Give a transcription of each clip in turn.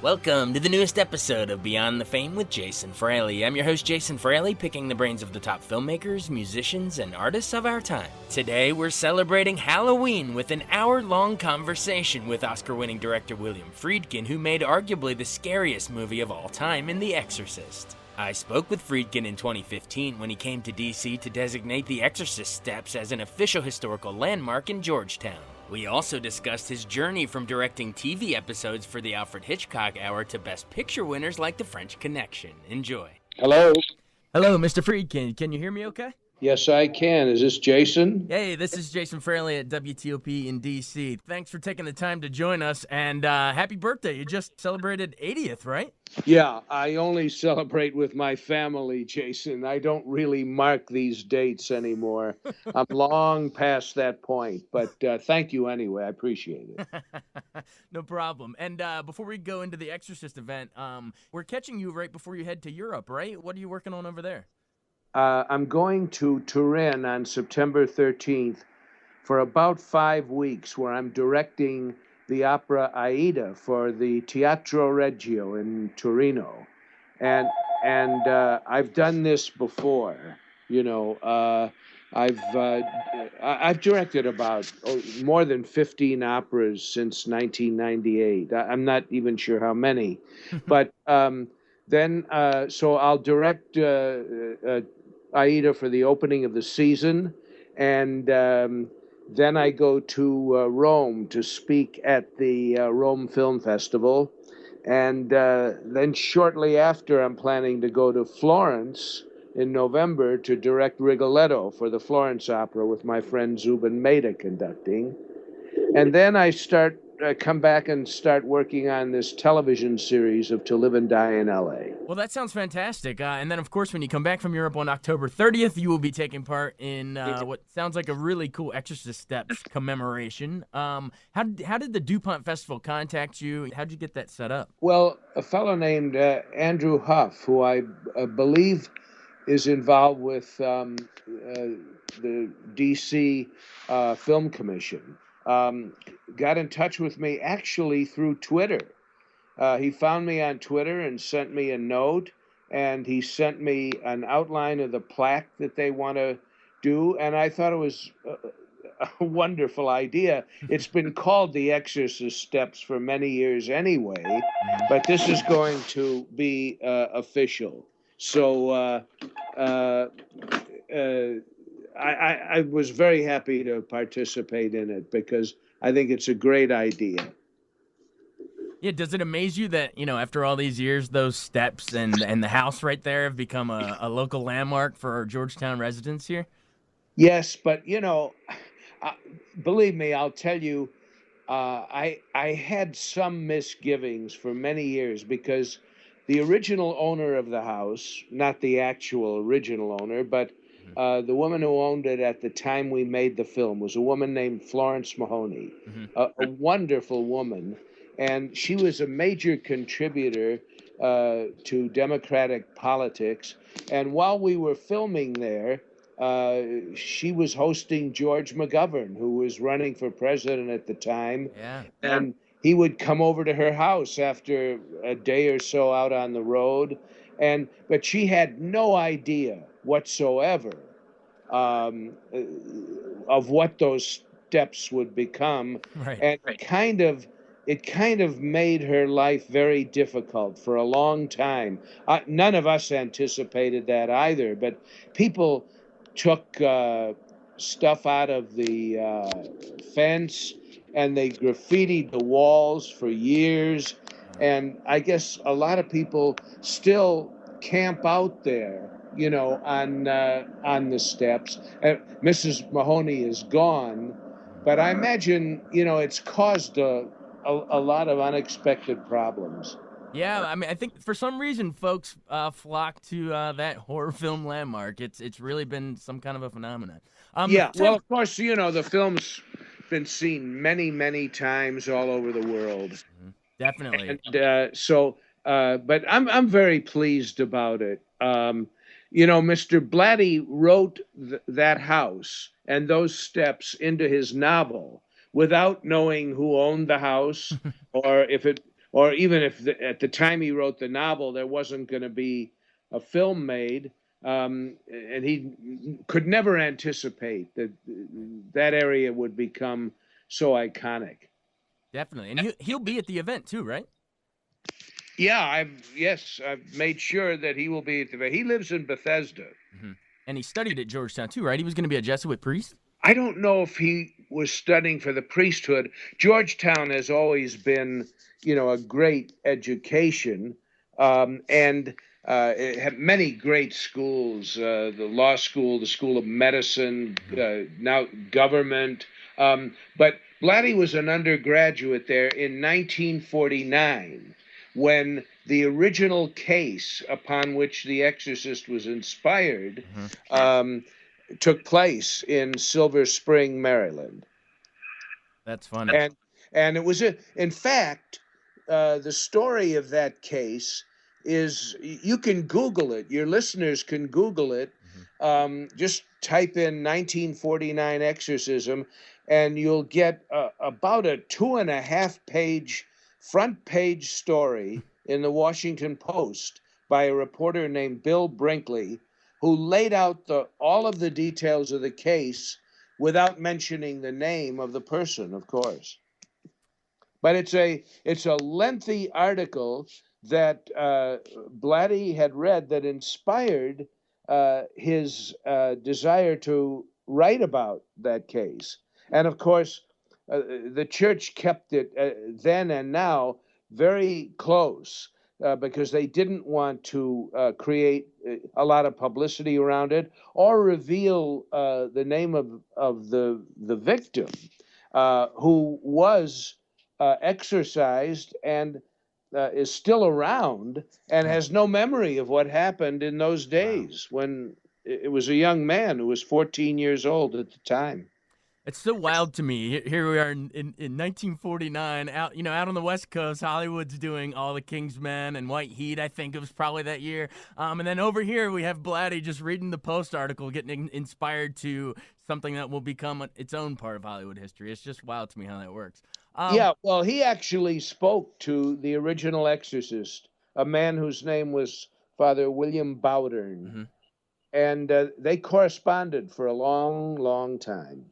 Welcome to the newest episode of Beyond the Fame with Jason Fraley. I'm your host, Jason Fraley, picking the brains of the top filmmakers, musicians, and artists of our time. Today, we're celebrating Halloween with an hour-long conversation with Oscar-winning director William Friedkin, who made arguably the scariest movie of all time in The Exorcist. I spoke with Friedkin in 2015 when he came to D.C. to designate the Exorcist Steps as an official historical landmark in Georgetown. We also discussed his journey from directing TV episodes for the Alfred Hitchcock Hour to Best Picture winners like The French Connection. Enjoy. Hello. Hello, Mr. Friedkin. Can you hear me okay? Yes, I can. Is this Jason? Hey, this is Jason Fraley at WTOP in D.C. Thanks for taking the time to join us, and happy birthday. You just celebrated 80th, right? Yeah, I only celebrate with my family, Jason. I don't really mark these dates anymore. I'm long past that point, but thank you anyway. I appreciate it. No problem. And before we go into the Exorcist event, we're catching you right before you head to Europe, right? What are you working on over there? I'm going to Turin on September 13th for about 5 weeks, where I'm directing the opera Aida for the Teatro Regio in Torino. And I've done this before. You know, I've directed about more than 15 operas since 1998. I'm not even sure how many, but so I'll direct Aida for the opening of the season, and then I go to Rome to speak at the Rome Film Festival, and then shortly after I'm planning to go to Florence in November to direct Rigoletto for the Florence Opera with my friend Zubin Mehta conducting, and then I come back and start working on this television series of To Live and Die in L.A. Well, that sounds fantastic. And then, of course, when you come back from Europe on October 30th, you will be taking part in what sounds like a really cool Exorcist Steps commemoration. How did the DuPont Festival contact you? How did you get that set up? Well, a fellow named Andrew Huff, who I believe is involved with the D.C. Film Commission, got in touch with me actually through Twitter. He found me on Twitter and sent me a note, and he sent me an outline of the plaque that they want to do, and I thought it was a wonderful idea. It's been called the Exorcist Steps for many years anyway, but this is going to be official. So I was very happy to participate in it because I think it's a great idea. Yeah, does it amaze you that, after all these years, those steps and the house right there have become a local landmark for our Georgetown residents here? Yes, but, believe me, I'll tell you, I had some misgivings for many years because the original owner of the house, not the actual original owner, but the woman who owned it at the time we made the film was a woman named Florence Mahoney, a wonderful woman. And she was a major contributor to Democratic politics. And while we were filming there, she was hosting George McGovern, who was running for president at the time. Yeah. And he would come over to her house after a day or so out on the road. But she had no idea whatsoever of what those steps would become. Right. And it kind of made her life very difficult for a long time. None of us anticipated that either, but people took stuff out of the fence and they graffitied the walls for years. And I guess a lot of people still camp out there, on the steps. Mrs. Mahoney is gone, but I imagine, it's caused a lot of unexpected problems. Yeah, I think for some reason folks flock to that horror film landmark. It's really been some kind of a phenomenon. Well, of course, the film's been seen many, many times all over the world. Definitely. And but I'm very pleased about it. Mr. Blatty wrote that house and those steps into his novel without knowing who owned the house or if it or even if at the time he wrote the novel, there wasn't going to be a film made, and he could never anticipate that that area would become so iconic. Definitely. And he'll be at the event too, right? Yeah, I've made sure that he will be at the. He lives in Bethesda. Mm-hmm. And he studied at Georgetown too, right? He was going to be a Jesuit priest. I don't know if he was studying for the priesthood. Georgetown has always been, a great education, and it had many great schools: the law school, the School of Medicine, now government. But Blatty was an undergraduate there in 1949, when the original case upon which The Exorcist was inspired. Took place in Silver Spring, Maryland. That's funny. And it was in fact, the story of that case is, you can Google it. Your listeners can Google it. Just type in 1949 exorcism, and you'll get about a 2.5-page front page story in the Washington Post by a reporter named Bill Brinkley, who laid out all of the details of the case without mentioning the name of the person, of course. But it's a lengthy article that Blatty had read that inspired his desire to write about that case. And of course, the church kept it then and now very close. Because they didn't want to create a lot of publicity around it, or reveal the name of the victim, who was exorcised and is still around and has no memory of what happened in those days. When it was a young man who was 14 years old at the time. It's so wild to me. Here we are in 1949, out on the West Coast. Hollywood's doing All the King's Men and White Heat, I think it was probably that year. And then over here we have Blatty just reading the Post article, getting inspired to something that will become its own part of Hollywood history. It's just wild to me how that works. Yeah, well, he actually spoke to the original exorcist, a man whose name was Father William Bowdern. And they corresponded for a long, long time.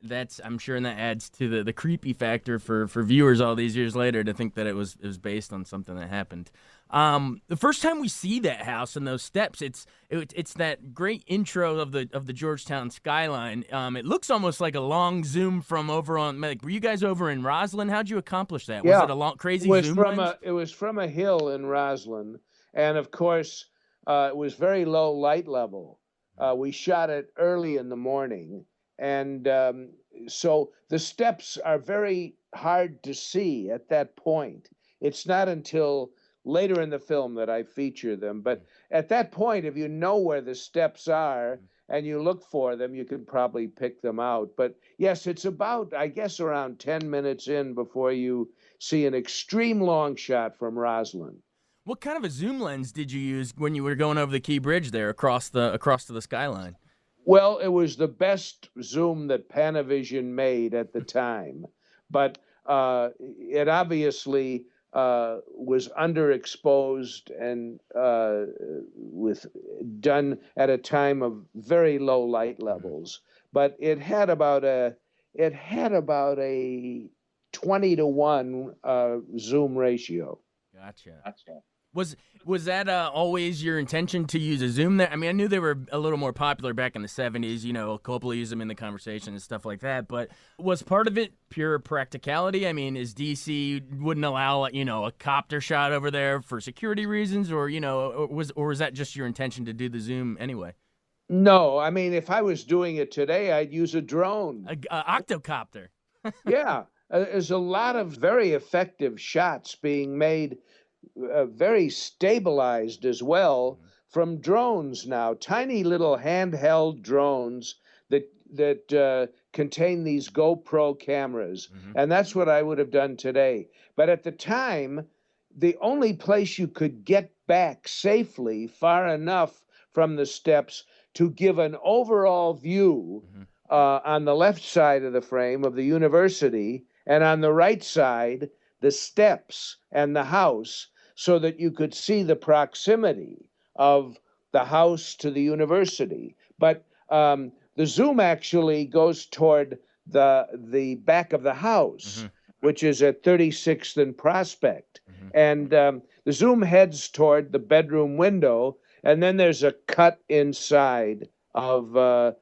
That's, I'm sure, and that adds to the creepy factor for viewers all these years later to think that it was based on something that happened. The first time we see that house and those steps, it's that great intro of the Georgetown skyline. It looks almost like a long zoom from over on. Like, were you guys over in Roslyn? How'd you accomplish that? Yeah. Was it a long crazy zoom lens? It was from a hill in Roslyn, and of course, it was very low light level. We shot it early in the morning. And so the steps are very hard to see at that point. It's not until later in the film that I feature them. But at that point, if you know where the steps are and you look for them, you can probably pick them out. But yes, it's about, I guess, around 10 minutes in before you see an extreme long shot from Roslyn. What kind of a zoom lens did you use when you were going over the Key Bridge there across to the skyline? Well, it was the best zoom that Panavision made at the time, but it obviously was underexposed and done at a time of very low light levels. But it had about a 20-to-1 zoom ratio. Gotcha. Was that always your intention to use a zoom there? I mean, I knew they were a little more popular back in the 70s, Coppola used them in the conversation and stuff like that, but was part of it pure practicality? I mean, is DC wouldn't allow, a copter shot over there for security reasons, or was that just your intention to do the zoom anyway? No, I mean, if I was doing it today, I'd use a drone. A octocopter. Yeah, there's a lot of very effective shots being made, very stabilized as well, from drones now, tiny little handheld drones that contain these GoPro cameras. And that's what I would have done today. But at the time, the only place you could get back safely far enough from the steps to give an overall view on the left side of the frame of the university, and on the right side the steps and the house so that you could see the proximity of the house to the university. But the zoom actually goes toward the back of the house, which is at 36th and Prospect. And the zoom heads toward the bedroom window, and then there's a cut inside of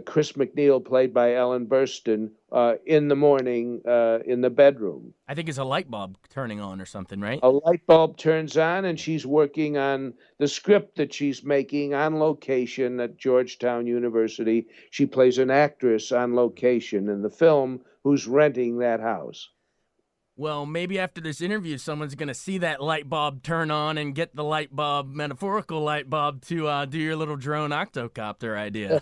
Chris McNeil, played by Ellen Burstyn, in the morning in the bedroom. I think it's a light bulb turning on or something, right? A light bulb turns on, and she's working on the script that she's making on location at Georgetown University. She plays an actress on location in the film who's renting that house. Well, maybe after this interview, someone's going to see that light bulb turn on and get the light bulb, metaphorical light bulb, to do your little drone octocopter idea.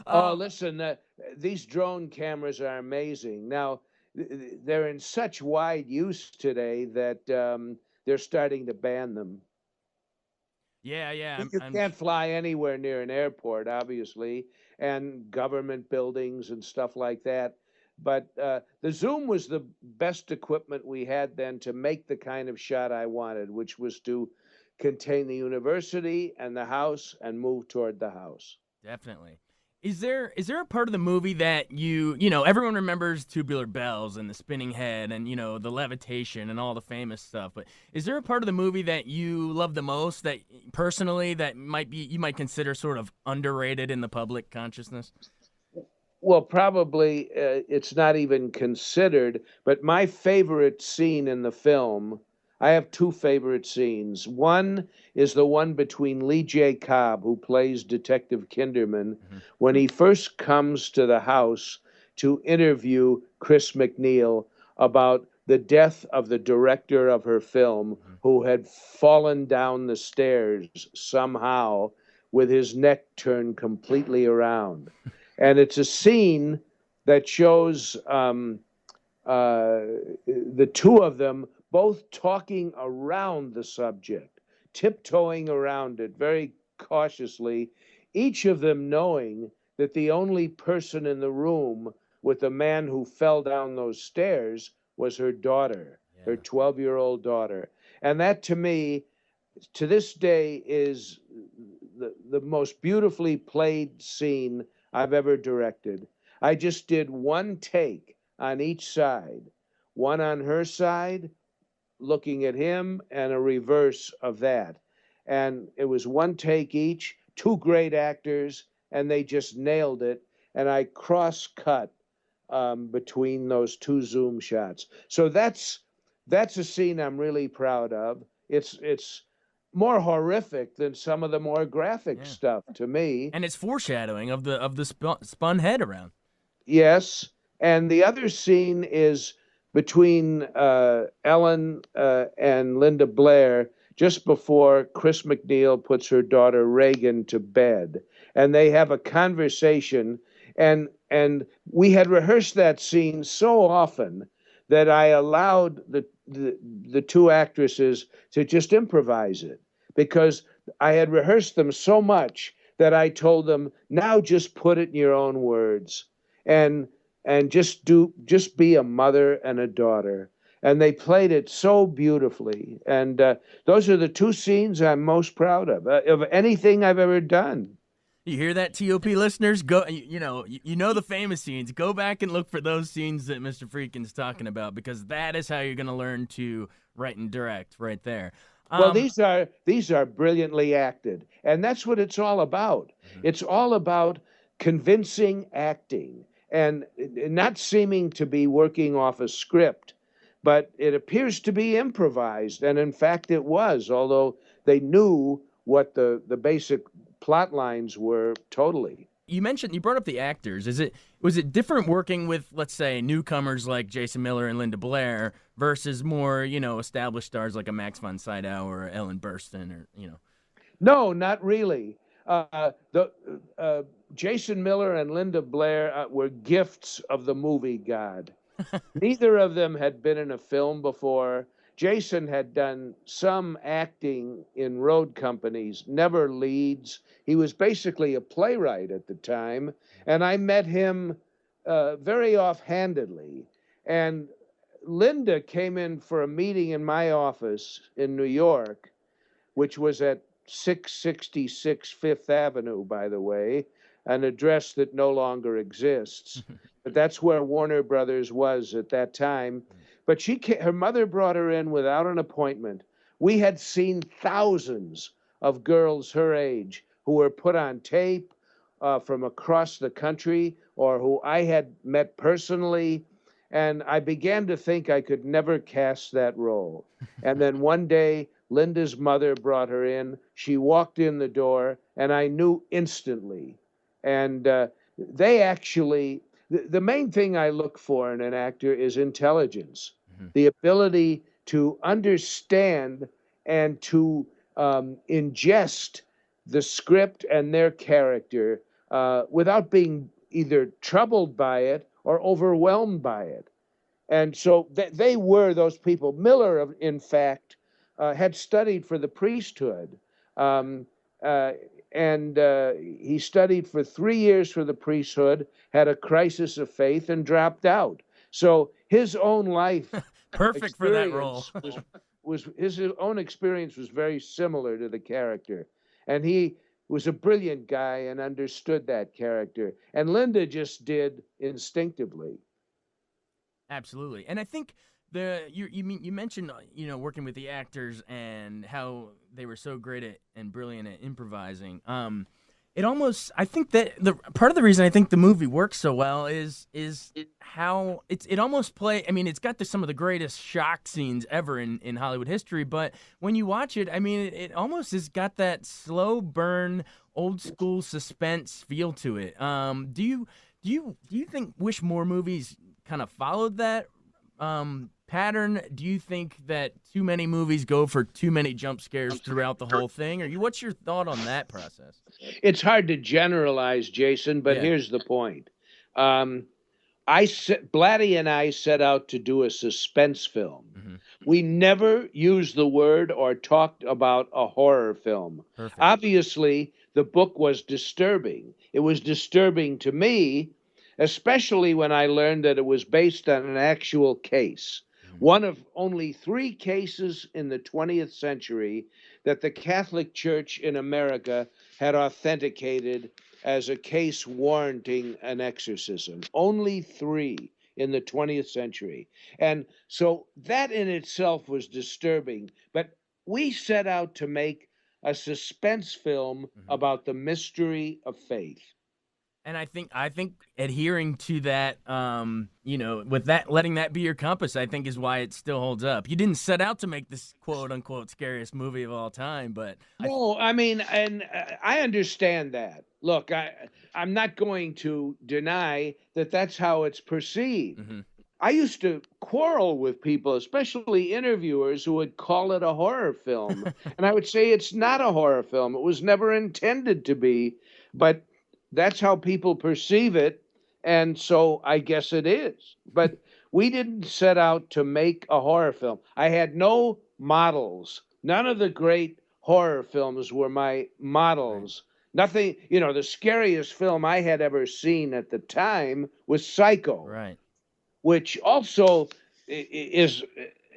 Oh, listen, these drone cameras are amazing. Now, they're in such wide use today that they're starting to ban them. Yeah. You can't fly anywhere near an airport, obviously, and government buildings and stuff like that. But the zoom was the best equipment we had then to make the kind of shot I wanted, which was to contain the university and the house and move toward the house. Definitely. Is there a part of the movie that everyone remembers Tubular Bells and the spinning head and, the levitation and all the famous stuff, but is there a part of the movie that you love the most, that personally that you might consider sort of underrated in the public consciousness? Well, probably it's not even considered, but my favorite scene in the film, I have two favorite scenes. One is the one between Lee J. Cobb, who plays Detective Kinderman, when he first comes to the house to interview Chris McNeil about the death of the director of her film, who had fallen down the stairs somehow with his neck turned completely around. And it's a scene that shows the two of them both talking around the subject, tiptoeing around it very cautiously, each of them knowing that the only person in the room with the man who fell down those stairs was her daughter, her 12-year-old daughter. And that, to me, to this day, is the most beautifully played scene I've ever directed. I just did one take on each side, one on her side, looking at him, and a reverse of that. And it was one take each, two great actors, and they just nailed it. And I cross-cut between those two zoom shots. So that's a scene I'm really proud of. It's more horrific than some of the more graphic stuff to me. And it's foreshadowing of the spun head around. Yes, and the other scene is between Ellen and Linda Blair just before Chris McNeil puts her daughter Reagan to bed, and they have a conversation. And we had rehearsed that scene so often that I allowed the two actresses to just improvise it, because I had rehearsed them so much that I told them, now just put it in your own words, and just be a mother and a daughter. And they played it so beautifully. And those are the two scenes I'm most proud of anything I've ever done. You hear that, TOP listeners? Go, you know the famous scenes. Go back and look for those scenes that Mr. Friedkin's talking about, because that is how you're going to learn to write and direct, right there. Well, these are brilliantly acted, and that's what it's all about. It's all about convincing acting and not seeming to be working off a script, but it appears to be improvised, and in fact it was, although they knew what the basic plot lines were totally. You brought up the actors. Was it different working with, let's say, newcomers like Jason Miller and Linda Blair versus more, established stars like a Max von Sydow or Ellen Burstyn, or No, not really. Jason Miller and Linda Blair were gifts of the movie god. Neither of them had been in a film before. Jason had done some acting in road companies, never leads. He was basically a playwright at the time, and I met him very offhandedly. And Linda came in for a meeting in my office in New York, which was at 666 Fifth Avenue, by the way, an address that no longer exists. But that's where Warner Brothers was at that time. But her mother brought her in without an appointment. We had seen thousands of girls her age who were put on tape from across the country or who I had met personally. And I began to think I could never cast that role. And then one day, Linda's mother brought her in. She walked in the door, and I knew instantly. And they actually, the main thing I look for in an actor is intelligence, the ability to understand and to ingest the script and their character without being either troubled by it or overwhelmed by it. And so they were those people. Miller, in fact, had studied for the priesthood. Um, and he studied for 3 years for the priesthood, had a crisis of faith, and dropped out. So his own life perfect for that role. was his own experience was very similar to the character. And he was a brilliant guy and understood that character. And Linda just did instinctively. Absolutely. And I think you mentioned working with the actors and how they were so great at and brilliant at improvising. I think that the part of the reason I think the movie works so well is how it almost it's got some of the greatest shock scenes ever in Hollywood history, but when you watch it, it almost has got that slow burn, old school suspense feel to it. Do you wish more movies kind of followed that pattern? Do you think that too many movies go for too many jump scares throughout the whole thing? What's your thought on that process? It's hard to generalize, Jason, but here's the point. Blatty and I set out to do a suspense film. Mm-hmm. We never used the word or talked about a horror film. Perfect. Obviously, the book was disturbing. It was disturbing to me, especially when I learned that it was based on an actual case. One of only 3 cases in the 20th century that the Catholic Church in America had authenticated as a case warranting an exorcism. Only 3 in the 20th century. And so that in itself was disturbing. But we set out to make a suspense film about the mystery of faith. And I think adhering to that, with that, letting that be your compass, I think is why it still holds up. You didn't set out to make this quote unquote scariest movie of all time, but I understand that. Look, I'm not going to deny that that's how it's perceived. Mm-hmm. I used to quarrel with people, especially interviewers, who would call it a horror film. And I would say it's not a horror film. It was never intended to be, but that's how people perceive it, and so I guess it is. But we didn't set out to make a horror film. I had no models. None of the great horror films were my models. Right. Nothing, the scariest film I had ever seen at the time was Psycho, right, which also is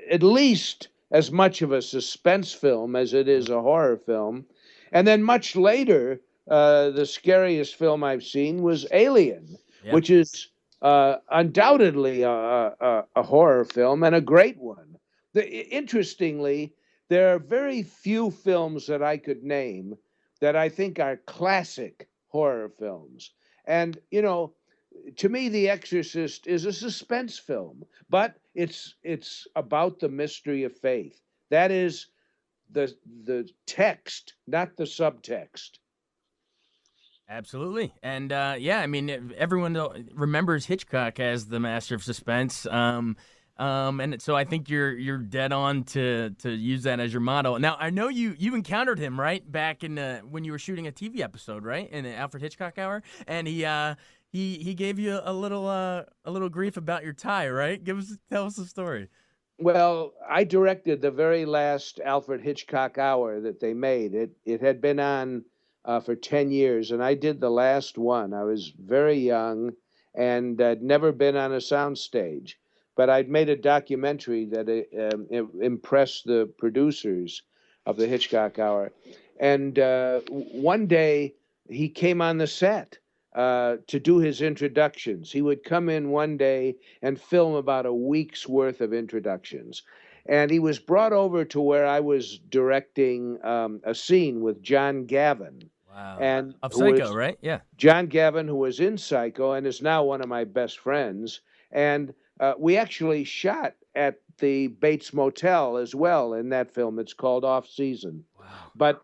at least as much of a suspense film as it is a horror film. And then much later, the scariest film I've seen was Alien, which is undoubtedly a horror film and a great one. Interestingly, there are very few films that I could name that I think are classic horror films. And, to me, The Exorcist is a suspense film, but it's about the mystery of faith. That is the text, not the subtext. Absolutely. And everyone remembers Hitchcock as the master of suspense. And so I think you're dead on to use that as your model. Now, I know you encountered him, right, back in when you were shooting a TV episode, right, in the Alfred Hitchcock Hour, and he gave you a little grief about your tie, right? Tell us the story. Well, I directed the very last Alfred Hitchcock Hour that they made. It had been on for 10 years, and I did the last one. I was very young and had never been on a soundstage. but I'd made a documentary that impressed the producers of the Hitchcock Hour. And one day he came on the set to do his introductions. He would come in one day and film about a week's worth of introductions. And he was brought over to where I was directing a scene with John Gavin. Wow. And Of Psycho, right? Yeah. John Gavin, who was in Psycho and is now one of my best friends. And we actually shot at the Bates Motel as well in that film. It's called Off Season. Wow. But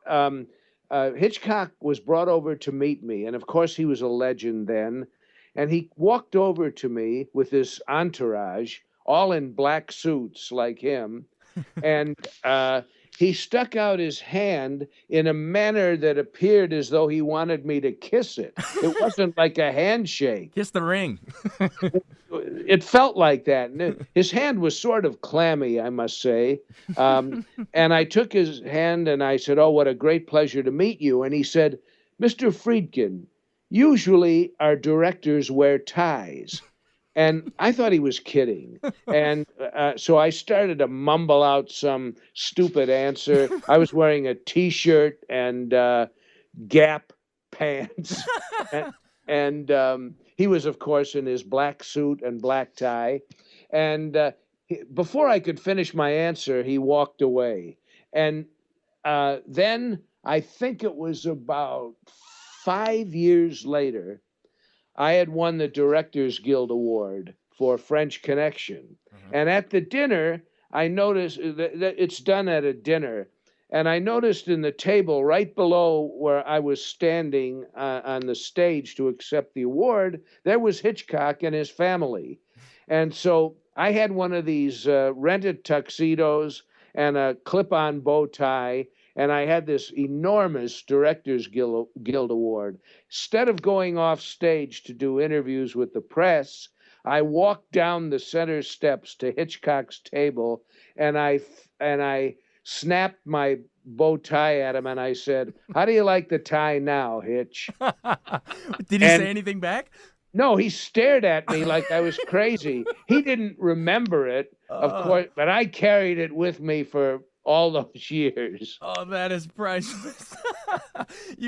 Hitchcock was brought over to meet me. And of course, he was a legend then. And he walked over to me with this entourage, all in black suits like him. And he stuck out his hand in a manner that appeared as though he wanted me to kiss it. It wasn't like a handshake. Kiss the ring. It felt like that. And his hand was sort of clammy, I must say. And I took his hand and I said, "Oh, what a great pleasure to meet you." And he said, "Mr. Friedkin, usually our directors wear ties." And I thought he was kidding. And so I started to mumble out some stupid answer. I was wearing a T-shirt and Gap pants. And he was, of course, in his black suit and black tie. And before I could finish my answer, he walked away. And then I think it was about 5 years later, I had won the Directors Guild Award for French Connection. And at the dinner, I noticed that it's done at a dinner. And I noticed in the table right below where I was standing on the stage to accept the award, there was Hitchcock and his family. And so I had one of these rented tuxedos and a clip-on bow tie, and I had this enormous Directors Guild Award. Instead of going off stage to do interviews with the press, I walked down the center steps to Hitchcock's table, and I snapped my bow tie at him, and I said, "How do you like the tie now, Hitch?" Did he say anything back? No, he stared at me like I was crazy. He didn't remember it, of course, but I carried it with me for all those years. Oh, that is priceless.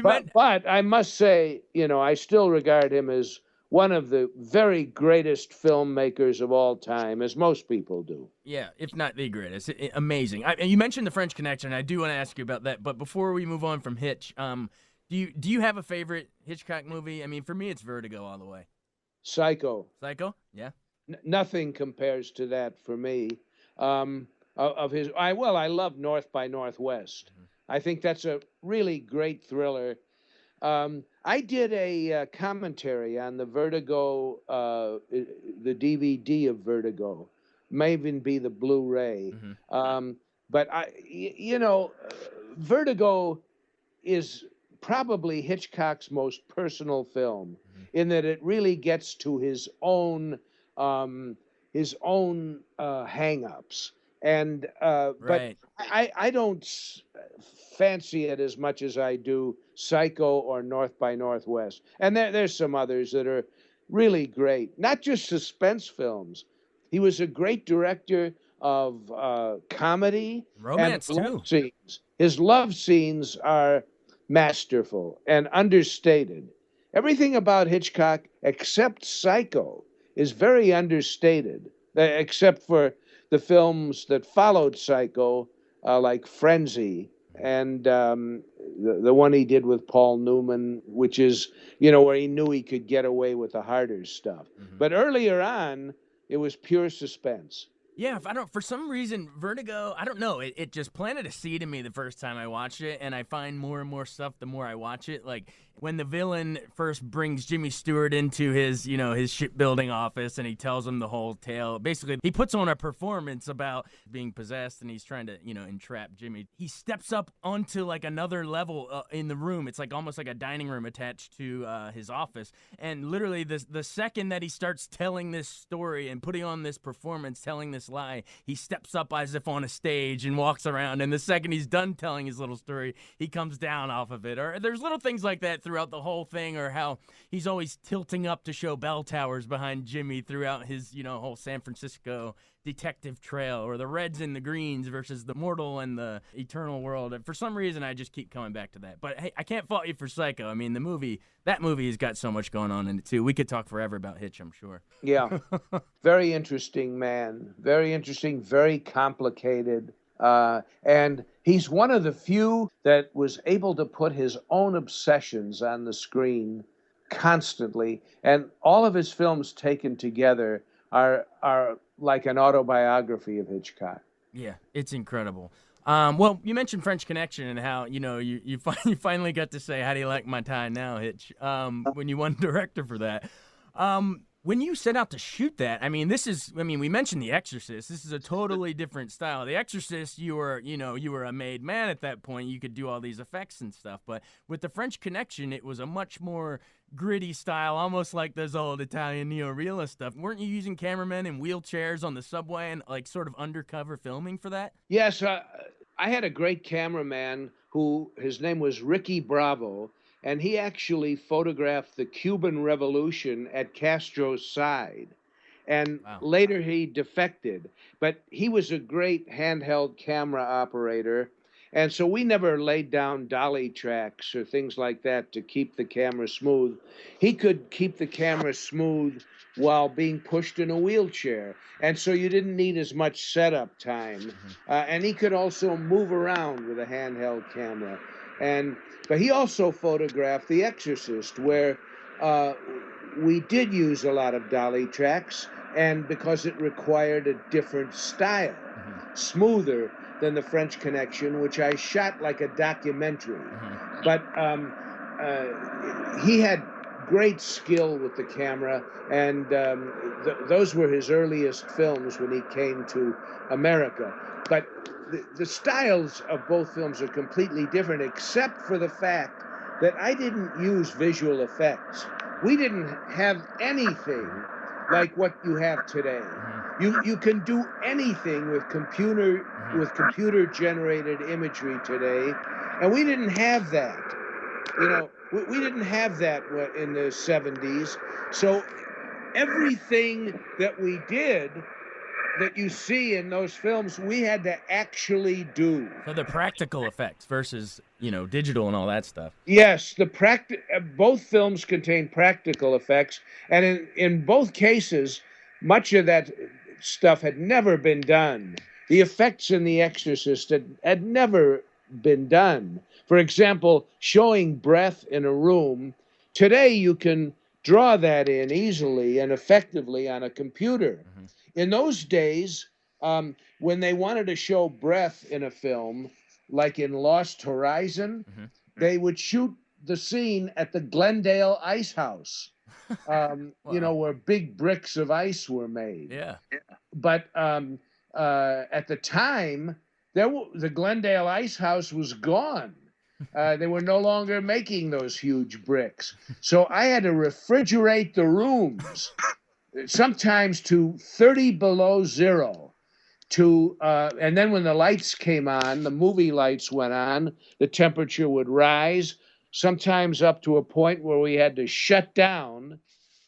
But I must say, I still regard him as one of the very greatest filmmakers of all time, as most people do. Yeah, if not the greatest. Amazing. You mentioned the French Connection. I do want to ask you about that. But before we move on from Hitch, do you have a favorite Hitchcock movie? I mean, for me, it's Vertigo all the way. Psycho. Psycho? Yeah. Nothing compares to that for me. I love North by Northwest. I think that's a really great thriller. I did a commentary on the Vertigo, the DVD of Vertigo, may even be the Blu-ray. But Vertigo is probably Hitchcock's most personal film in that it really gets to his own hang-ups. And Right. but I don't fancy it as much as I do Psycho or North by Northwest. And there's some others that are really great, not just suspense films. He was a great director of comedy, Romance, and love too. scenes. His love scenes are masterful and understated. Everything about Hitchcock, except Psycho, is very understated, except for the films that followed Psycho, like Frenzy, and the one he did with Paul Newman, which is, where he knew he could get away with the harder stuff. But earlier on, it was pure suspense. Yeah, for some reason, Vertigo, I don't know, it just planted a seed in me the first time I watched it, and I find more and more stuff the more I watch it. Like, when the villain first brings Jimmy Stewart into his, his shipbuilding office, and he tells him the whole tale. Basically, he puts on a performance about being possessed, and he's trying to, entrap Jimmy. He steps up onto, like, another level in the room. It's like almost like a dining room attached to his office. And literally, the second that he starts telling this story and putting on this performance, telling this lie, he steps up as if on a stage and walks around. And the second he's done telling his little story, he comes down off of it. Or there's little things like that throughout the whole thing, or how he's always tilting up to show bell towers behind Jimmy throughout his, whole San Francisco detective trail, or the reds and the greens versus the mortal and the eternal world. And for some reason, I just keep coming back to that. But hey, I can't fault you for Psycho. I mean, that movie has got so much going on in it too. We could talk forever about Hitch, I'm sure. Yeah. Very interesting man. Very interesting, very complicated. And he's one of the few that was able to put his own obsessions on the screen constantly. And all of his films taken together are like an autobiography of Hitchcock. Yeah, it's incredible. Well, you mentioned French Connection and how, you finally got to say, how do you like my tie now, Hitch, when you won director for that. When you set out to shoot that, we mentioned The Exorcist. This is a totally different style. The Exorcist, you were a made man at that point. You could do all these effects and stuff. But with the French Connection, it was a much more gritty style, almost like those old Italian neo-realist stuff. Weren't you using cameramen in wheelchairs on the subway and like sort of undercover filming for that? Yes, I had a great cameraman his name was Ricky Bravo, and he actually photographed the Cuban Revolution at Castro's side. And Wow. Later he defected, but he was a great handheld camera operator. And so we never laid down dolly tracks or things like that to keep the camera smooth. He could keep the camera smooth while being pushed in a wheelchair. And so you didn't need as much setup time. And he could also move around with a handheld camera. But he also photographed The Exorcist, where we did use a lot of dolly tracks, and because it required a different style, smoother than the French Connection, which I shot like a documentary. But he had great skill with the camera, and those were his earliest films when he came to America. But the styles of both films are completely different, except for the fact that I didn't use visual effects. We didn't have anything like what you have today. You can do anything with computer generated imagery today, and we didn't have that. We didn't have that in the 70s. So everything that we did that you see in those films, we had to actually do. So the practical effects versus, digital and all that stuff. Yes, both films contain practical effects, and in both cases, much of that stuff had never been done. The effects in The Exorcist had never been done. For example, showing breath in a room. Today, you can draw that in easily and effectively on a computer. In those days, when they wanted to show breath in a film, like in Lost Horizon, they would shoot the scene at the Glendale Ice House, Wow. where big bricks of ice were made. Yeah. But at the time, the Glendale Ice House was gone. They were no longer making those huge bricks. So I had to refrigerate the rooms, sometimes to 30 below zero. And then when the lights came on, the movie lights went on, the temperature would rise, sometimes up to a point where we had to shut down,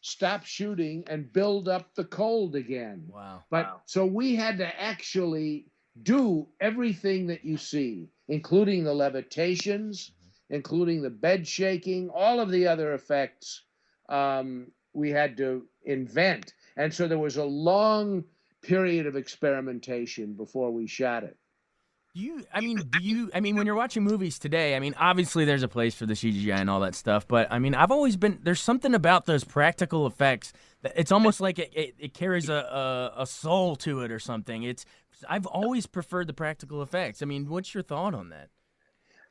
stop shooting, and build up the cold again. Wow. So we had to actually do everything that you see, including the levitations, including the bed shaking, all of the other effects we had to invent. And so there was a long period of experimentation before we shot it. When you're watching movies today, obviously there's a place for the CGI and all that stuff, but there's something about those practical effects that it's almost like it carries a soul to it or something. I've always preferred the practical effects. What's your thought on that?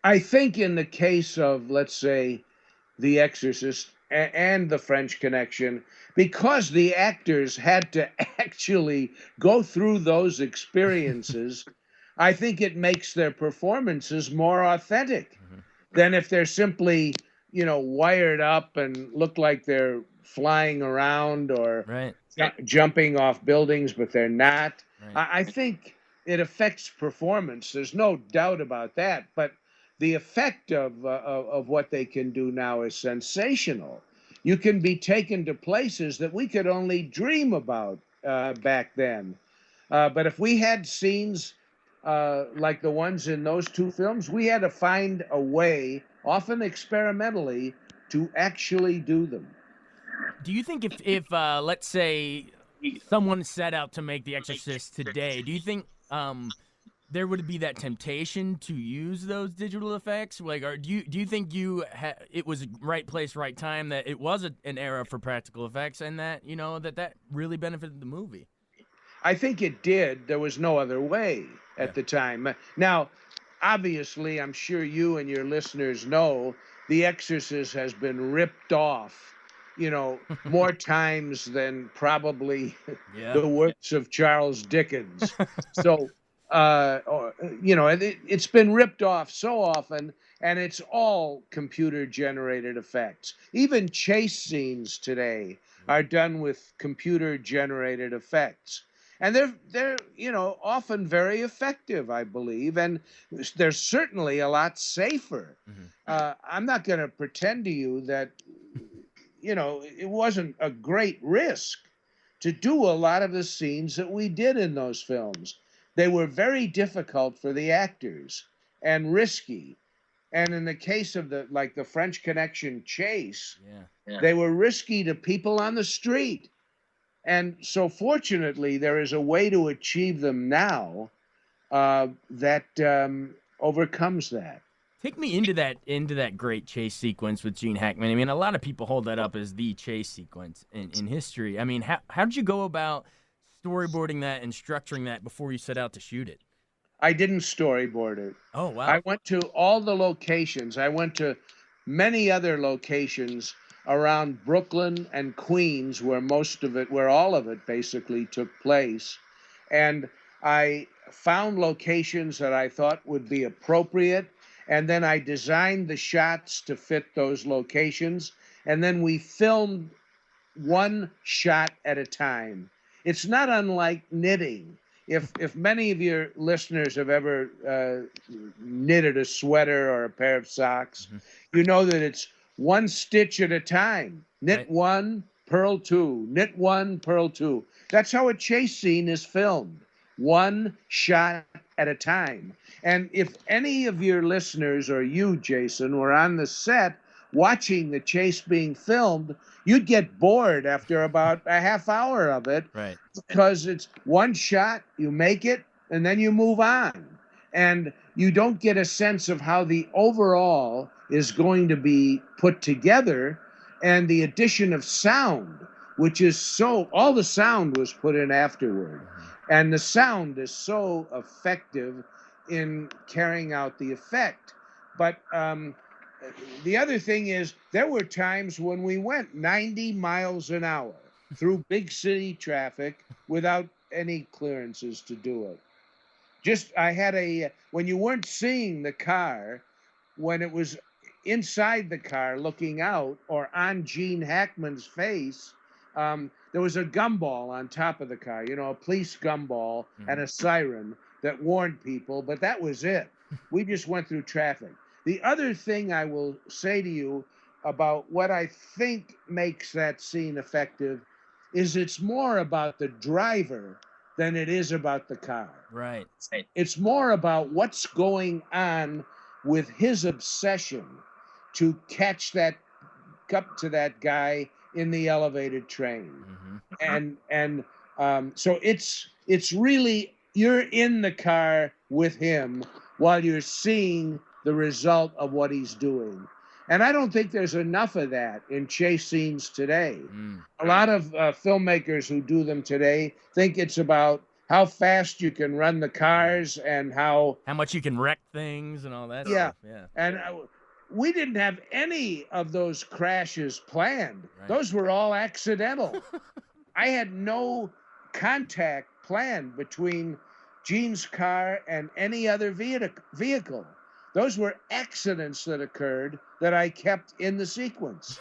I think in the case of, let's say, The Exorcist and the French Connection, because the actors had to actually go through those experiences, I think it makes their performances more authentic than if they're simply, wired up and look like they're flying around or jumping off buildings, but they're not. Right. I think it affects performance. There's no doubt about that. But the effect of what they can do now is sensational. You can be taken to places that we could only dream about back then. But if we had scenes like the ones in those two films, we had to find a way, often experimentally, to actually do them. Do you think if let's say someone set out to make The Exorcist today, do you think there would be that temptation to use those digital effects? Like, or do you think it was right place, right time, that it was an era for practical effects, and that that really benefited the movie? I think it did. There was no other way at the time. Now, obviously, I'm sure you and your listeners know The Exorcist has been ripped off, more times than probably the works of Charles Dickens. So, it's been ripped off so often, and it's all computer generated effects. Even chase scenes today are done with computer generated effects. And they're often very effective, I believe, and they're certainly a lot safer. I'm not going to pretend to you that it wasn't a great risk to do a lot of the scenes that we did in those films. They were very difficult for the actors and risky. And in the case of the French Connection chase, they were risky to people on the street. And so fortunately, there is a way to achieve them now that overcomes that. Take me into that great chase sequence with Gene Hackman. I mean, a lot of people hold that up as the chase sequence in history. I mean, how did you go about storyboarding that and structuring that before you set out to shoot it? I didn't storyboard it. Oh, wow. I went to all the locations. I went to many other locations around Brooklyn and Queens, where all of it basically took place. And I found locations that I thought would be appropriate. And then I designed the shots to fit those locations. And then we filmed one shot at a time. It's not unlike knitting. If many of your listeners have ever knitted a sweater or a pair of socks, you know that it's one stitch at a time. Knit one, purl two. Knit one, purl two. That's how a chase scene is filmed. One shot at a time. And if any of your listeners or you, Jason, were on the set watching the chase being filmed, you'd get bored after about a half hour of it. Right. Because it's one shot, you make it, and then you move on. And you don't get a sense of how the overall is going to be put together. And the addition of sound, which is all the sound was put in afterward. And the sound is so effective in carrying out the effect. But the other thing is, there were times when we went 90 miles an hour through big city traffic without any clearances to do it. I had when you weren't seeing the car, when it was inside the car looking out or on Gene Hackman's face, there was a gumball on top of the car, a police gumball and a siren that warned people, but that was it. We just went through traffic. The other thing I will say to you about what I think makes that scene effective is it's more about the driver than it is about the car. Right. It's more about what's going on with his obsession to catch up to that guy in the elevated train. And so it's really, you're in the car with him while you're seeing the result of what he's doing. And I don't think there's enough of that in chase scenes today. A lot of filmmakers who do them today think it's about how fast you can run the cars and how much you can wreck things and all that stuff. Yeah. And we didn't have any of those crashes planned. Right. Those were all accidental. I had no contact planned between Gene's car and any other vehicle. Those were accidents that occurred that I kept in the sequence.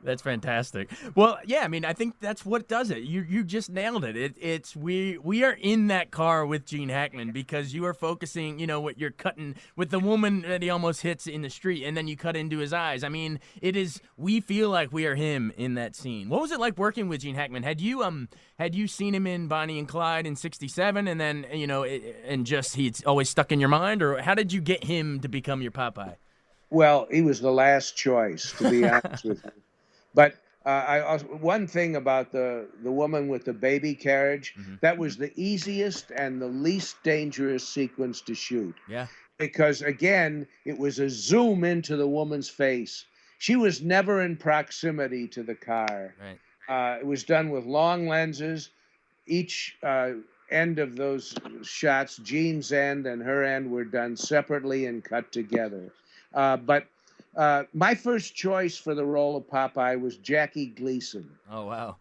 That's fantastic. Well, yeah, I mean, I think that's what does it. You just nailed it. It's we are in that car with Gene Hackman because you are focusing, what you're cutting with the woman that he almost hits in the street, and then you cut into his eyes. I mean, we feel like we are him in that scene. What was it like working with Gene Hackman? Had you seen him in Bonnie and Clyde in '67, and then and just he's always stuck in your mind, or how did you get him to become your Popeye? Well, he was the last choice, to be honest with you. But one thing about the woman with the baby carriage, that was the easiest and the least dangerous sequence to shoot. Yeah. Because again, it was a zoom into the woman's face. She was never in proximity to the car. Right. It was done with long lenses. Each end of those shots, Gene's end and her end, were done separately and cut together. But my first choice for the role of Popeye was Jackie Gleason. Oh, wow.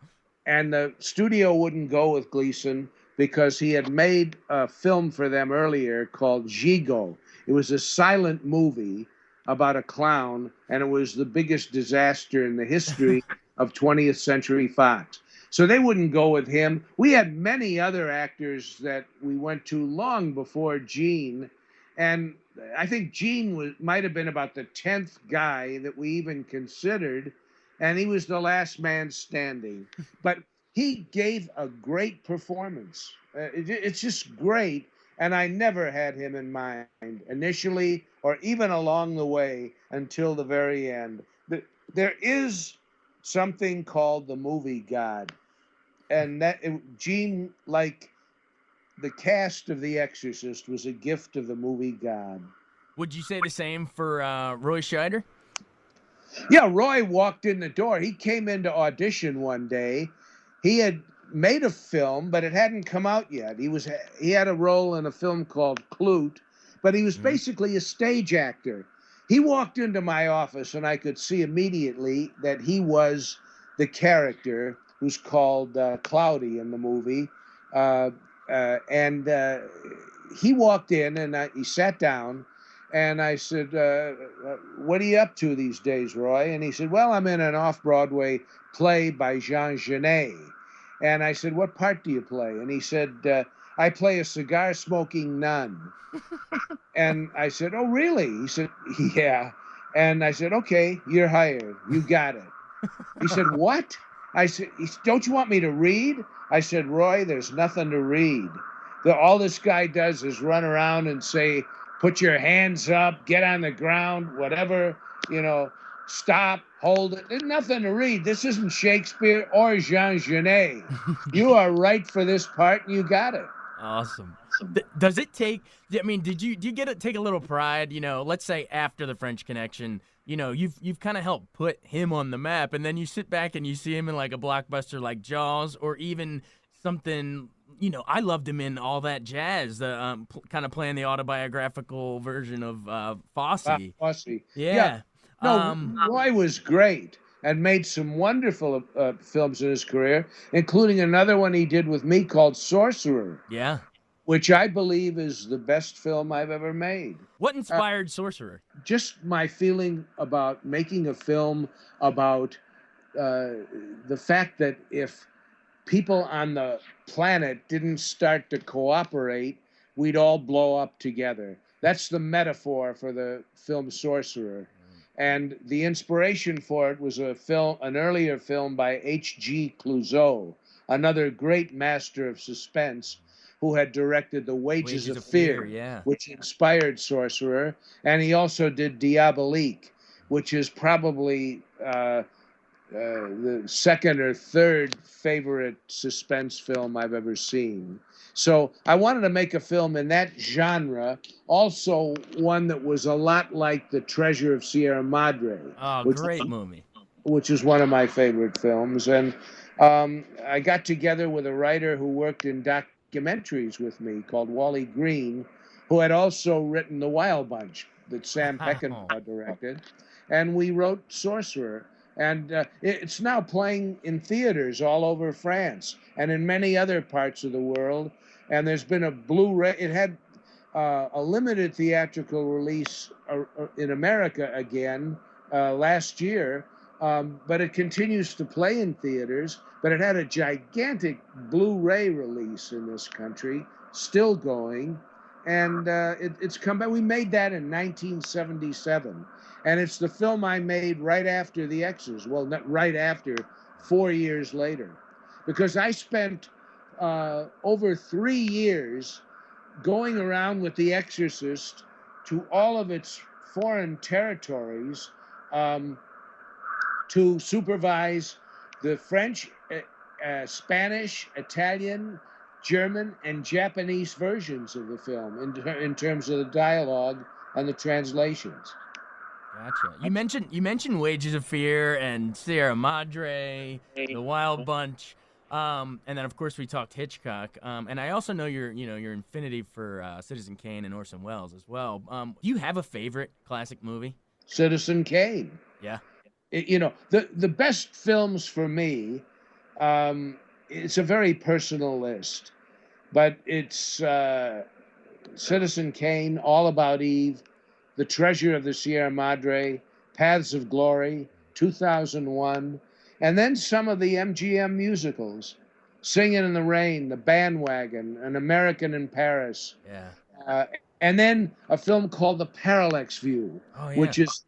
And the studio wouldn't go with Gleason because he had made a film for them earlier called Gigot. It was a silent movie about a clown, and it was the biggest disaster in the history of 20th Century Fox. So they wouldn't go with him. We had many other actors that we went to long before Gene, and I think Gene might have been about the 10th guy that we even considered, and he was the last man standing. But he gave a great performance. It's just great, and I never had him in mind initially or even along the way until the very end. There is something called the movie God, and that Gene, like the cast of The Exorcist, was a gift of the movie God. Would you say the same for Roy Scheider? Yeah, Roy walked in the door. He came in to audition one day. He had made a film, but it hadn't come out yet. He had a role in a film called Clute, but he was basically a stage actor. He walked into my office, and I could see immediately that he was the character who's called Cloudy in the movie. He walked in, and he sat down, and I said, what are you up to these days, Roy? And he said, well, I'm in an off-Broadway play by Jean Genet. And I said, what part do you play? And he said, I play a cigar-smoking nun. And I said, oh, really? He said, yeah. And I said, okay, you're hired. You got it. He said, what? I said, don't you want me to read? I said, Roy, there's nothing to read. All this guy does is run around and say, put your hands up, get on the ground, whatever, stop, hold it. There's nothing to read. This isn't Shakespeare or Jean Genet. You are right for this part, and you got it. Awesome. Does it take, did you take a little pride, let's say after The French Connection, you've kind of helped put him on the map, and then you sit back and you see him in like a blockbuster like Jaws, or even something, I loved him in All That Jazz, the kind of playing the autobiographical version of Fosse. Fosse. Yeah. No, Roy was great and made some wonderful films in his career, including another one he did with me called Sorcerer. Yeah. Which I believe is the best film I've ever made. What inspired Sorcerer? Just my feeling about making a film about the fact that if people on the planet didn't start to cooperate, we'd all blow up together. That's the metaphor for the film Sorcerer. And the inspiration for it was an earlier film by H.G. Clouseau, another great master of suspense, who had directed The Wages of Fear, yeah, which inspired Sorcerer. And he also did Diabolique, which is probably the second or third favorite suspense film I've ever seen. So I wanted to make a film in that genre, also one that was a lot like The Treasure of Sierra Madre. Oh, great movie. Which is one of my favorite films. And I got together with a writer who worked in documentaries with me called Wally Green, who had also written The Wild Bunch that Sam Peckinpah directed. And we wrote Sorcerer. And it's now playing in theaters all over France and in many other parts of the world. And there's been a Blu-ray. It had a limited theatrical release in America again last year. but it continues to play in theaters. But it had a gigantic Blu-ray release in this country, still going, and it's come back. We made that in 1977, and it's the film I made right after The Exorcist. Well, not right after, 4 years later, because I spent over 3 years going around with The Exorcist to all of its foreign territories, to supervise the French, Spanish, Italian, German, and Japanese versions of the film in terms of the dialogue and the translations. Gotcha. You mentioned Wages of Fear and Sierra Madre, The Wild Bunch, and then of course we talked Hitchcock. And I also know your affinity for Citizen Kane and Orson Welles as well. Do you have a favorite classic movie? Citizen Kane. Yeah. The best films for me, it's a very personal list, but it's Citizen Kane, All About Eve, The Treasure of the Sierra Madre, Paths of Glory, 2001, and then some of the MGM musicals, Singing in the Rain, The Bandwagon, An American in Paris. Yeah. And then a film called The Parallax View, which is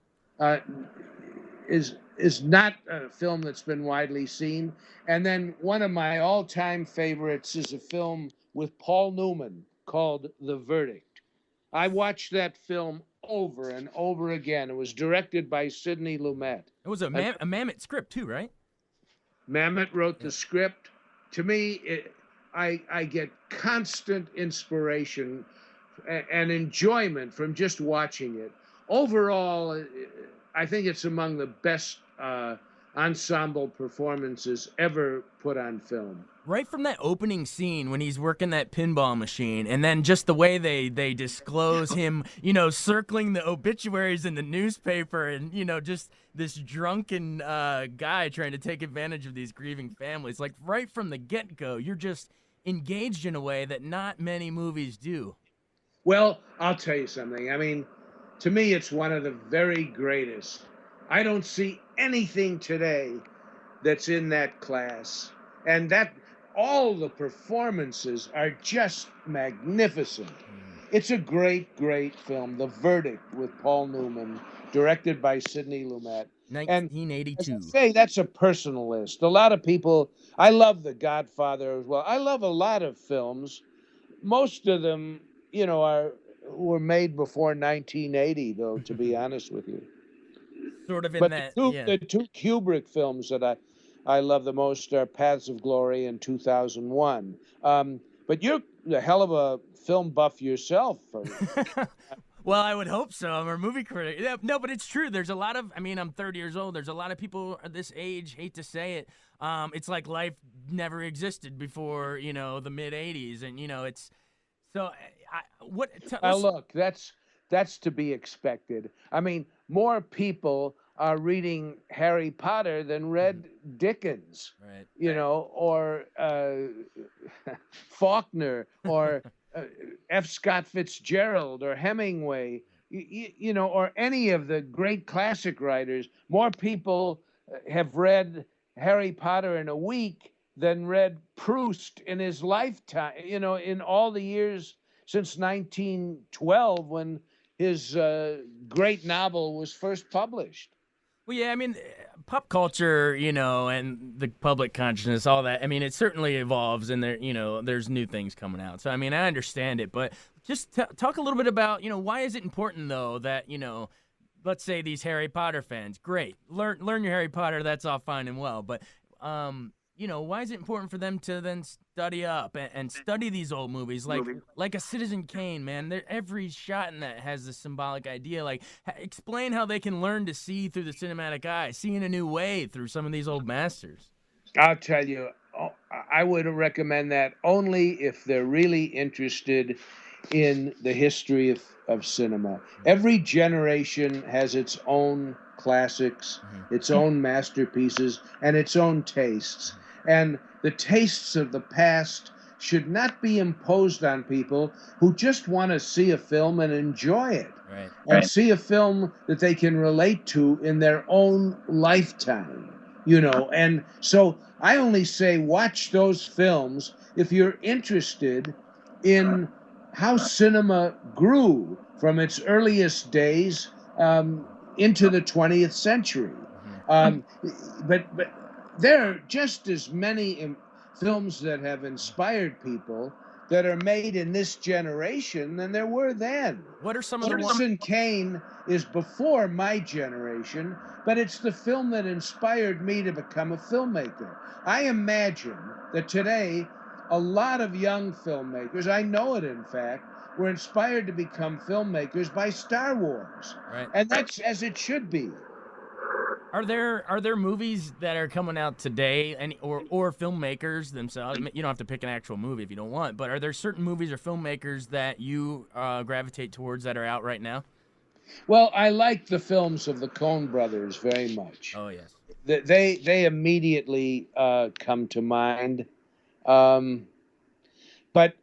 not a film that's been widely seen. And then one of my all-time favorites is a film with Paul Newman called The Verdict. I watched that film over and over again. It was directed by Sidney Lumet. It was a Mamet script too, right? Mamet wrote the script. To me, I get constant inspiration and enjoyment from just watching it. Overall, I think it's among the best ensemble performances ever put on film. Right from that opening scene when he's working that pinball machine, and then just the way they disclose him, circling the obituaries in the newspaper, and just this drunken guy trying to take advantage of these grieving families. Like right from the get-go, you're just engaged in a way that not many movies do. Well, I'll tell you something. I mean, to me, it's one of the very greatest. I don't see anything today that's in that class. And that all the performances are just magnificent. It's a great, great film. The Verdict with Paul Newman, directed by Sidney Lumet. 1982. And as I say, that's a personal list. A lot of people, I love The Godfather as well. I love a lot of films. Most of them, were made before 1980, though, to be honest with you. Sort of in but that. The two Kubrick films that I love the most are Paths of Glory and 2001. But you're a hell of a film buff yourself. Well, I would hope so. I'm a movie critic. Yeah, no, but it's true. There's a lot of, I'm 30 years old. There's a lot of people at this age, hate to say it. It's like life never existed before, the mid 80s. And, it's so look, that's to be expected. I mean, more people are reading Harry Potter than read Dickens, right. Or Faulkner, or F. Scott Fitzgerald, or Hemingway, or any of the great classic writers. More people have read Harry Potter in a week than read Proust in his lifetime, in all the years since 1912, when his great novel was first published. Well, yeah, pop culture, and the public consciousness, all that. It certainly evolves, and there's new things coming out. So, I understand it, but just talk a little bit about, why is it important though that, let's say these Harry Potter fans, great, learn your Harry Potter, that's all fine and well, but why is it important for them to then study up and study these old movies like a Citizen Kane, man? Every shot in that has this symbolic idea. Like, explain how they can learn to see through the cinematic eye, see in a new way through some of these old masters. I'll tell you, I would recommend that only if they're really interested in the history of cinema. Every generation has its own classics, its own masterpieces, and its own tastes. And the tastes of the past should not be imposed on people who just want to see a film and enjoy it, Right. and see a film that they can relate to in their own lifetime, And so I only say watch those films if you're interested in how cinema grew from its earliest days into the 20th century. But there are just as many films that have inspired people that are made in this generation than there were then. What are some of the ones? Citizen Kane is before my generation, but it's the film that inspired me to become a filmmaker. I imagine that today, a lot of young filmmakers, I know it in fact, were inspired to become filmmakers by Star Wars. Right. And that's as it should be. Are there movies that are coming out today, or filmmakers themselves? You don't have to pick an actual movie if you don't want, but are there certain movies or filmmakers that you gravitate towards that are out right now? Well, I like the films of the Coen brothers very much. Oh yes, they immediately come to mind. But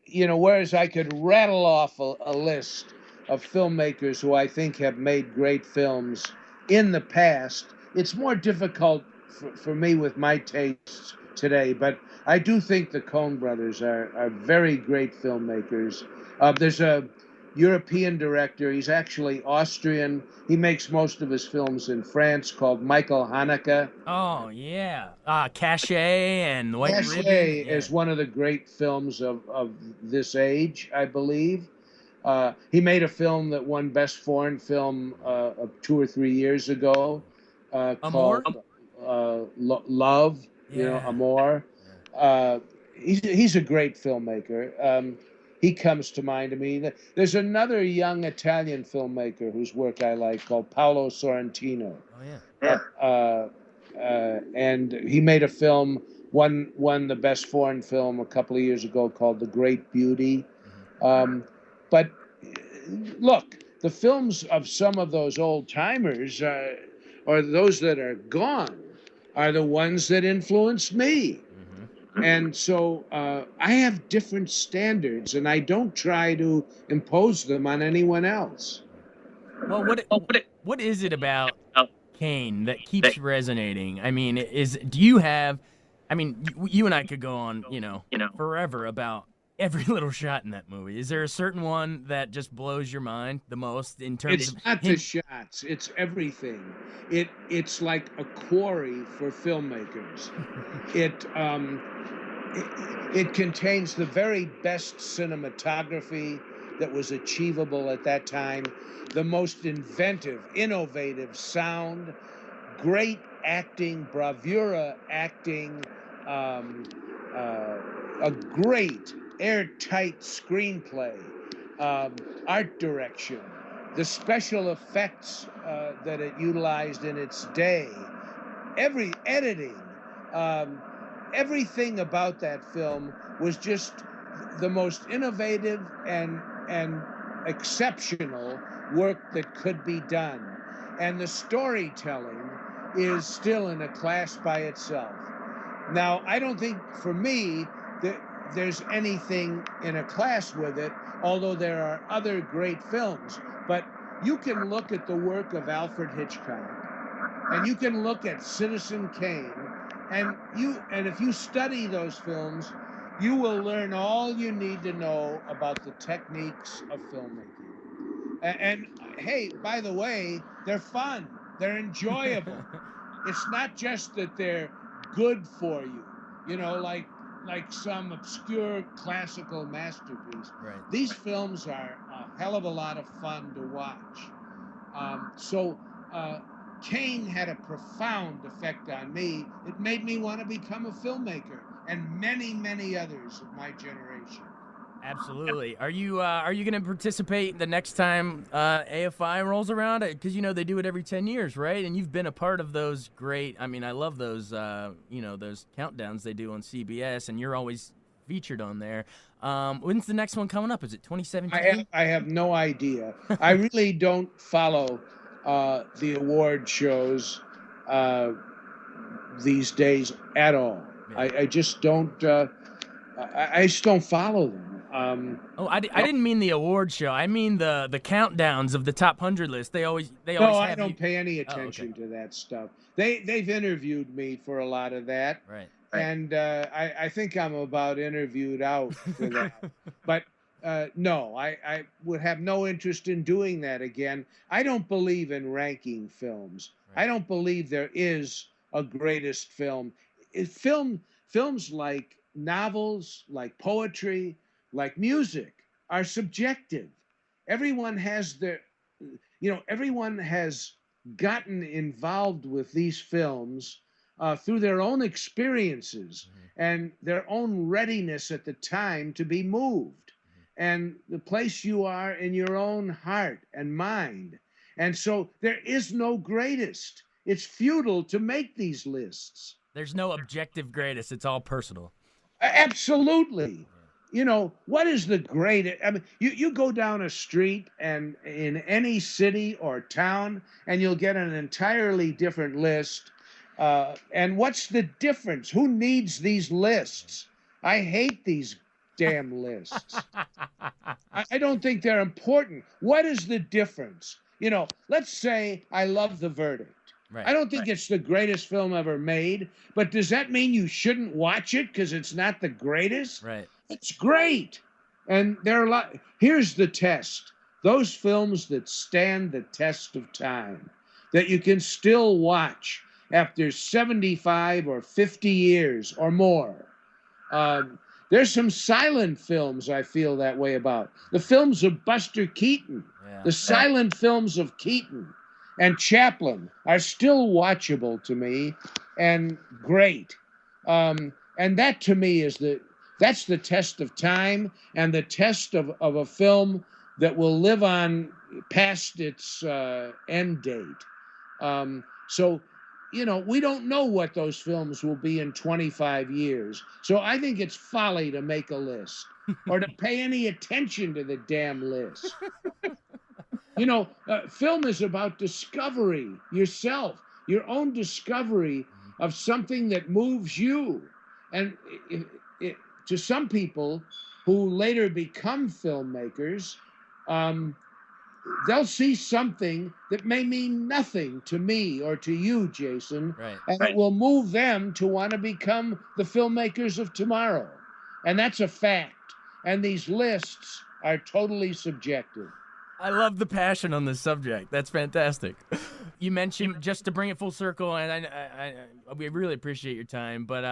whereas I could rattle off a list of filmmakers who I think have made great films in the past, it's more difficult for me with my tastes today. But I do think the Coen brothers are very great filmmakers. There's a European director. He's actually Austrian. He makes most of his films in France, called Michael Haneke. Oh yeah, Cachet and White Cachet Ribbon. is one of the great films of this age, I believe. He made a film that won Best Foreign Film 2 or 3 years ago, called Love. Yeah. Amor. Yeah. He's a great filmmaker. He comes to mind to me. There's another young Italian filmmaker whose work I like called Paolo Sorrentino. Oh yeah. And he made a film, won the Best Foreign Film a couple of years ago, called The Great Beauty. But look, the films of some of those old timers, or those that are gone, are the ones that influenced me. And so I have different standards, and I don't try to impose them on anyone else. Well, what is it about Kane that keeps resonating? I mean, do you have? I mean, you and I could go on, forever about every little shot in that movie. Is there a certain one that just blows your mind the most in terms of? It's not the shots; it's everything. It's like a quarry for filmmakers. It contains the very best cinematography that was achievable at that time, the most innovative sound, great acting, bravura acting, a great airtight screenplay, art direction, the special effects that it utilized in its day, every editing, everything about that film was just the most innovative and exceptional work that could be done. And the storytelling is still in a class by itself. Now, I don't think, for me, that there's anything in a class with it, although there are other great films. But you can look at the work of Alfred Hitchcock, and you can look at Citizen Kane, and if you study those films, you will learn all you need to know about the techniques of filmmaking. And hey, by the way, they're fun. They're enjoyable. It's not just that they're good for you, like some obscure classical masterpiece. Right. These films are a hell of a lot of fun to watch. So Kane had a profound effect on me. It made me want to become a filmmaker, and many, many others of my generation. Absolutely. Are you going to participate the next time AFI rolls around? Because they do it every 10 years, right? And you've been a part of those great. I mean, I love those those countdowns they do on CBS, and you're always featured on there. When's the next one coming up? Is it 2017? I have no idea. I really don't follow the award shows these days at all. Yeah. I just don't. I just don't follow them. Oh, I didn't mean the award show. I mean the countdowns of the top 100 list. They always No, I have you. don't pay any Oh, okay. attention to that stuff. They've interviewed me for a lot of that, Right. and I think I'm about interviewed out for that. But no, I would have no interest in doing that again. I don't believe in ranking films. Right. I don't believe there is a greatest film. Films like novels, like poetry, like music are subjective. Everyone has their everyone has gotten involved with these films through their own experiences and their own readiness at the time to be moved and the place you are in your own heart and mind. And so there is no greatest. It's futile to make these lists. There's no objective greatest. It's all personal. Absolutely. What is the greatest? I mean, you go down a street and in any city or town, and you'll get an entirely different list. And what's the difference? Who needs these lists? I hate these damn lists. I don't think they're important. What is the difference? Let's say I love The Verdict. Right. I don't think it's the greatest film ever made, but does that mean you shouldn't watch it because it's not the greatest? Right. It's great. And there are a lot. Here's the test. Those films that stand the test of time, that you can still watch after 75 or 50 years or more. There's some silent films I feel that way about. The films of Buster Keaton, the silent films of Keaton and Chaplin are still watchable to me and great. And that to me that's the test of time and the test of a film that will live on past its end date. So, we don't know what those films will be in 25 years. So I think it's folly to make a list or to pay any attention to the damn list. Film is about discovery yourself, your own discovery of something that moves you. And to some people who later become filmmakers, they'll see something that may mean nothing to me or to you, Jason, and it will move them to want to become the filmmakers of tomorrow. And that's a fact. And these lists are totally subjective. I love the passion on this subject. That's fantastic. You mentioned, just to bring it full circle, and we really appreciate your time, but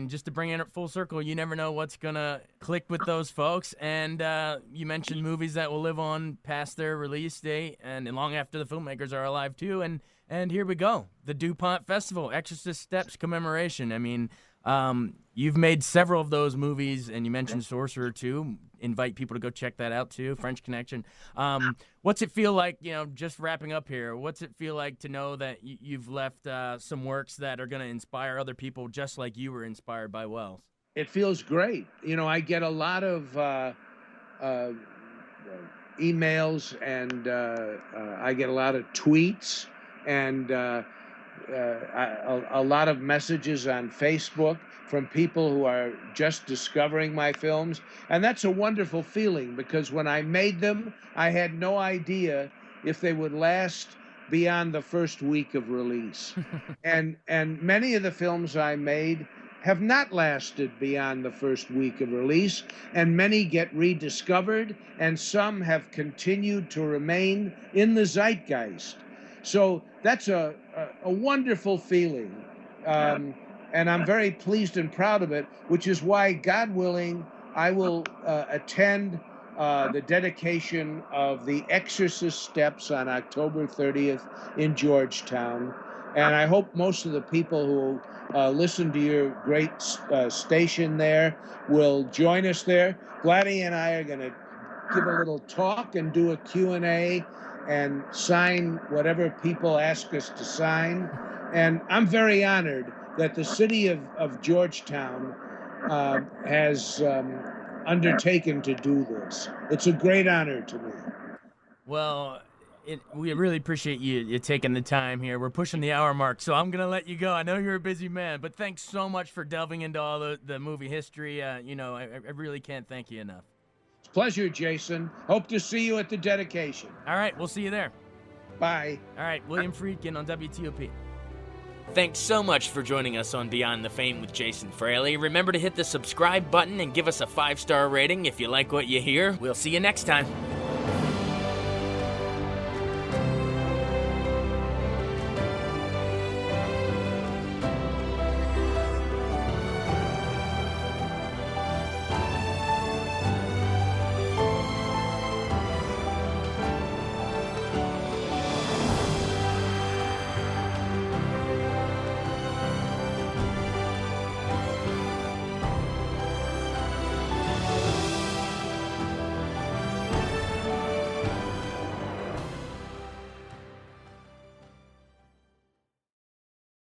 just to bring it full circle, you never know what's going to click with those folks, and you mentioned movies that will live on past their release date and long after the filmmakers are alive too, and here we go. The DuPont Festival, Exorcist Steps commemoration. I mean, you've made several of those movies, and you mentioned Sorcerer too. Invite people to go check that out too. French Connection. What's it feel like? Just wrapping up here. What's it feel like to know that you've left some works that are going to inspire other people, just like you were inspired by Wells? It feels great. I get a lot of emails, and I get a lot of tweets, and a lot of messages on Facebook from people who are just discovering my films. And that's a wonderful feeling, because when I made them, I had no idea if they would last beyond the first week of release. and many of the films I made have not lasted beyond the first week of release, and many get rediscovered, and some have continued to remain in the zeitgeist. So that's a wonderful feeling. And I'm very pleased and proud of it, which is why, God willing, I will attend the dedication of the Exorcist Steps on October 30th in Georgetown. And I hope most of the people who listen to your great station there will join us there. Gladys and I are going to give a little talk and do a Q&A and sign whatever people ask us to sign. And I'm very honored that the city of Georgetown has undertaken to do this. It's a great honor to me. Well, We really appreciate you taking the time here. We're pushing the hour mark, so I'm going to let you go. I know you're a busy man, but thanks so much for delving into all the movie history. I really can't thank you enough. Pleasure, Jason. Hope to see you at the dedication. All right, we'll see you there. Bye. All right, William Friedkin on WTOP. Thanks so much for joining us on Beyond the Fame with Jason Fraley. Remember to hit the subscribe button and give us a 5-star rating if you like what you hear. We'll see you next time.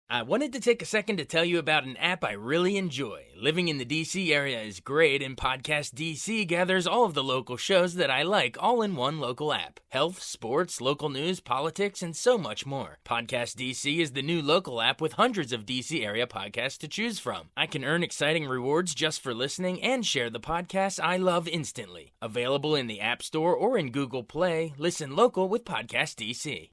I wanted to take a second to tell you about an app I really enjoy. Living in the D.C. area is great, and Podcast D.C. gathers all of the local shows that I like all in one local app. Health, sports, local news, politics, and so much more. Podcast D.C. is the new local app with hundreds of D.C. area podcasts to choose from. I can earn exciting rewards just for listening and share the podcasts I love instantly. Available in the App Store or in Google Play, listen local with Podcast D.C.